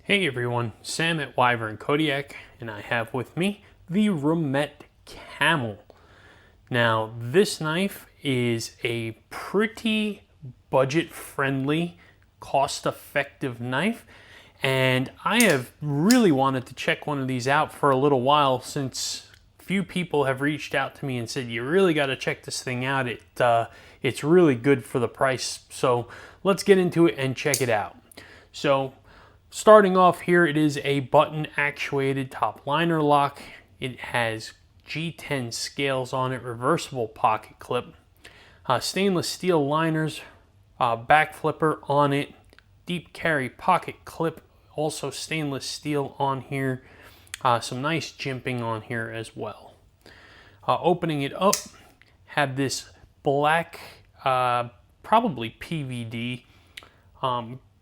Hey everyone, Sam at Wyvern Kodiak, and I have with me the Remette Camel. Now, this knife is a pretty budget-friendly, cost-effective knife, and I have really wanted to check one of these out for a little while since few people have reached out to me and said, you really got to check this thing out. It's really good for the price. So let's get into it and check it out. So, starting off here, it is a button actuated top liner lock. It has G10 scales on it, reversible pocket clip, stainless steel liners, back flipper on it, deep carry pocket clip, also stainless steel on here, some nice jimping on here as well. Opening it up, have this black, probably PVD,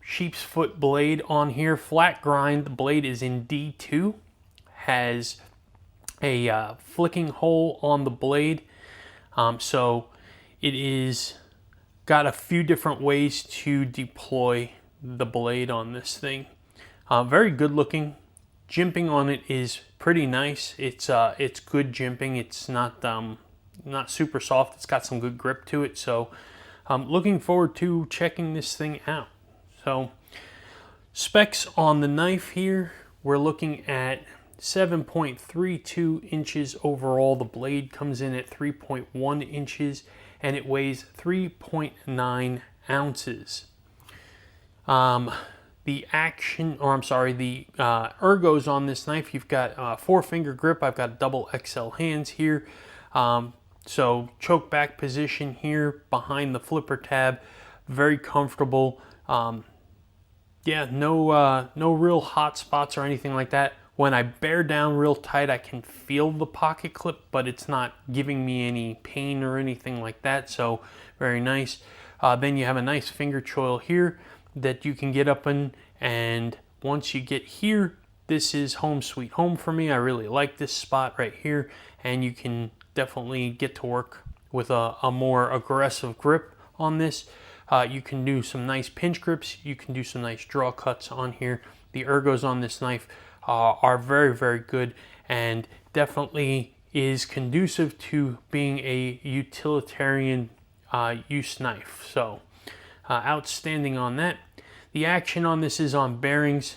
sheep's foot blade on here, flat grind. The blade is in D2, has a flicking hole on the blade, so it is got a few different ways to deploy the blade on this thing. Very good looking. Jimping on it is pretty nice. It's good jimping. It's not super soft. It's got some good grip to it. So I'm looking forward to checking this thing out. So specs on the knife here, we're looking at 7.32 inches overall. The blade comes in at 3.1 inches and it weighs 3.9 ounces. The Ergos on this knife, you've got 4-finger grip. I've got double XL hands here. So choke back position here behind the flipper tab, very comfortable. Yeah, no real hot spots or anything like that. When I bear down real tight, I can feel the pocket clip, but it's not giving me any pain or anything like that, so very nice. Then you have a nice finger choil here that you can get up in, and once you get here, this is home sweet home for me. I really like this spot right here, and you can definitely get to work with a more aggressive grip on this. You can do some nice pinch grips. You can do some nice draw cuts on here. The Ergos on this knife are very, very good and definitely is conducive to being a utilitarian use knife. So outstanding on that. The action on this is on bearings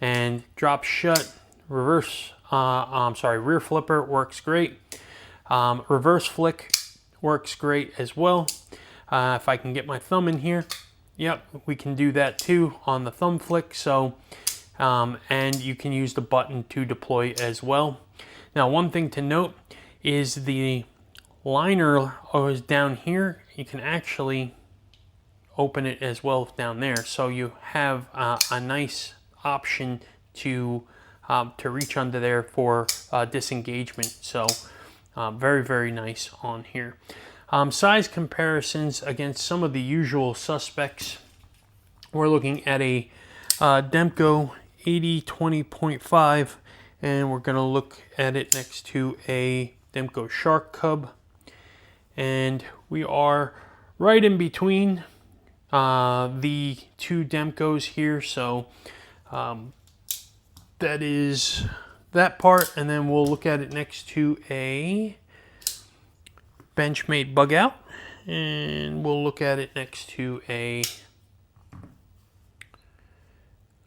and drop shut. Rear flipper works great. Reverse flick works great as well. If I can get my thumb in here, yep, we can do that too on the thumb flick. So, and you can use the button to deploy as well. Now, one thing to note is the liner is down here. You can actually open it as well down there. So you have a nice option to reach under there for disengagement. So very, very nice on here. Size comparisons against some of the usual suspects. We're looking at a Demko 80-20.5, and we're going to look at it next to a Demko Shark Cub. And we are right in between the two Demkos here. So that is that part, and then we'll look at it next to a Benchmade Bug Out, and we'll look at it next to a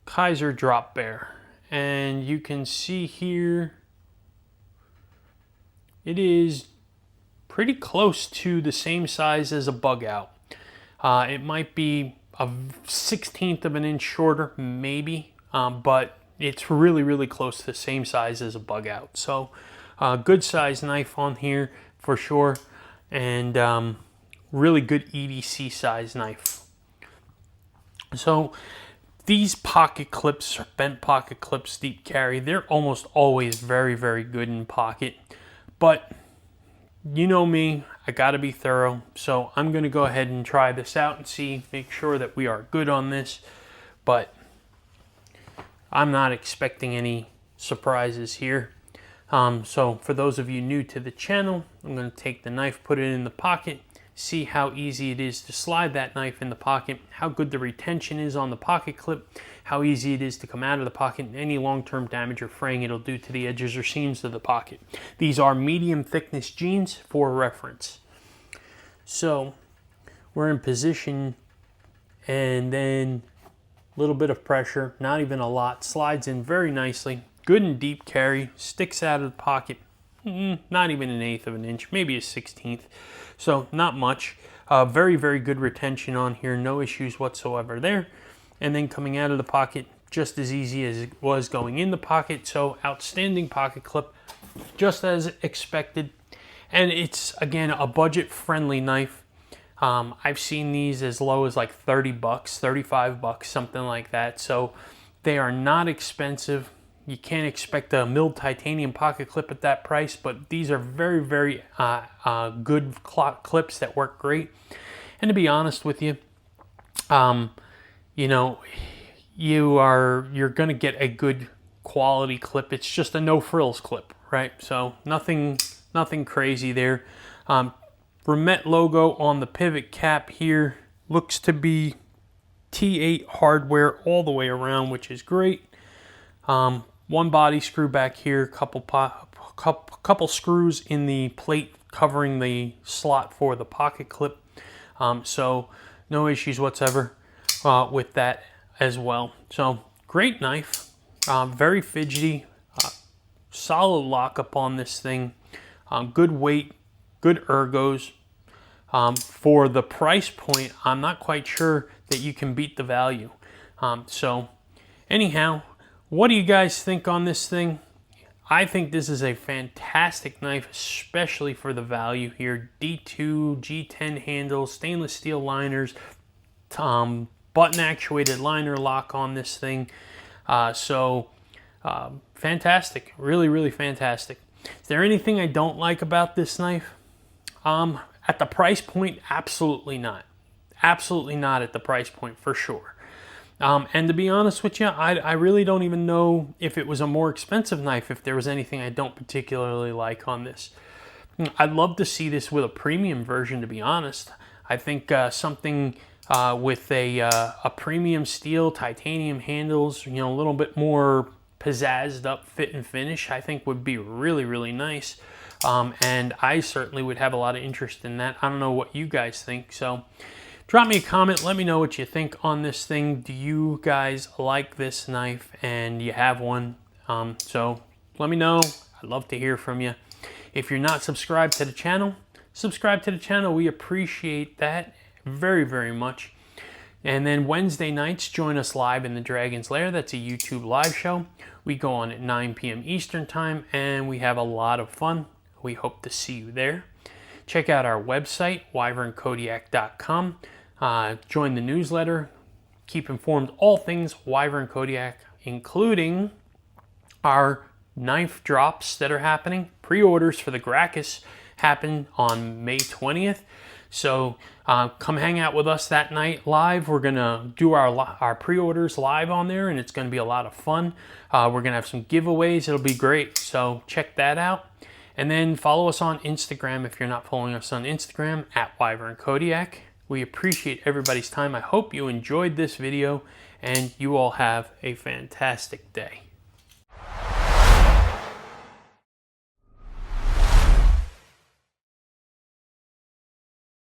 Kaiser Drop Bear. And you can see here it is pretty close to the same size as a Bug Out. It might be a 1/16 of an inch shorter, maybe, but it's really, really close to the same size as a Bug Out. So good size knife on here for sure. And really good EDC size knife. So these pocket clips, bent pocket clips, deep carry, they're almost always very, very good in pocket. But you know me, I gotta be thorough. So I'm gonna go ahead and try this out and make sure that we are good on this. But I'm not expecting any surprises here. So for those of you new to the channel, I'm going to take the knife, put it in the pocket, see how easy it is to slide that knife in the pocket, how good the retention is on the pocket clip, how easy it is to come out of the pocket, and any long-term damage or fraying it'll do to the edges or seams of the pocket. These are medium thickness jeans for reference. So we're in position, and then a little bit of pressure, not even a lot, slides in very nicely, good and deep carry, sticks out of the pocket, not even 1/8 of an inch, maybe a 1/16, so not much. Very, very good retention on here, no issues whatsoever there. And then coming out of the pocket, just as easy as it was going in the pocket, so outstanding pocket clip, just as expected. And it's, again, a budget-friendly knife. I've seen these as low as like 30 bucks, 35 bucks, something like that. So they are not expensive. You can't expect a milled titanium pocket clip at that price, but these are very, very good clips that work great. And to be honest with you, you know, you're going to get a good quality clip. It's just a no frills clip, right? So nothing crazy there. Remette logo on the pivot cap here, looks to be T8 hardware all the way around, which is great. One body screw back here, couple screws in the plate covering the slot for the pocket clip. So no issues whatsoever with that as well. So great knife, very fidgety, solid lockup on this thing, good weight, good ergos. For the price point, I'm not quite sure that you can beat the value. So anyhow, what do you guys think on this thing? I think this is a fantastic knife, especially for the value here. D2, G10 handles, stainless steel liners, button actuated liner lock on this thing. Fantastic, really, really fantastic. Is there anything I don't like about this knife? At the price point, absolutely not. Absolutely not at the price point, for sure. And to be honest with you, I really don't even know if it was a more expensive knife, if there was anything I don't particularly like on this. I'd love to see this with a premium version, to be honest. I think something with a premium steel, titanium handles, you know, a little bit more pizzazzed up fit and finish, I think would be really, really nice. And I certainly would have a lot of interest in that. I don't know what you guys think, so drop me a comment. Let me know what you think on this thing. Do you guys like this knife and you have one? So let me know. I'd love to hear from you. If you're not subscribed to the channel, subscribe to the channel. We appreciate that very, very much. And then Wednesday nights, join us live in the Dragon's Lair. That's a YouTube live show. We go on at 9 p.m. Eastern time, and we have a lot of fun. We hope to see you there. Check out our website, wyvernkodiak.com. Join the newsletter. Keep informed all things Wyvern Kodiak, including our knife drops that are happening. Pre-orders for the Gracchus happen on May 20th. So come hang out with us that night live. We're going to do our pre-orders live on there, and it's going to be a lot of fun. We're going to have some giveaways. It'll be great. So check that out. And then follow us on Instagram if you're not following us on Instagram, at Wyvern Kodiak. We appreciate everybody's time. I hope you enjoyed this video, and you all have a fantastic day.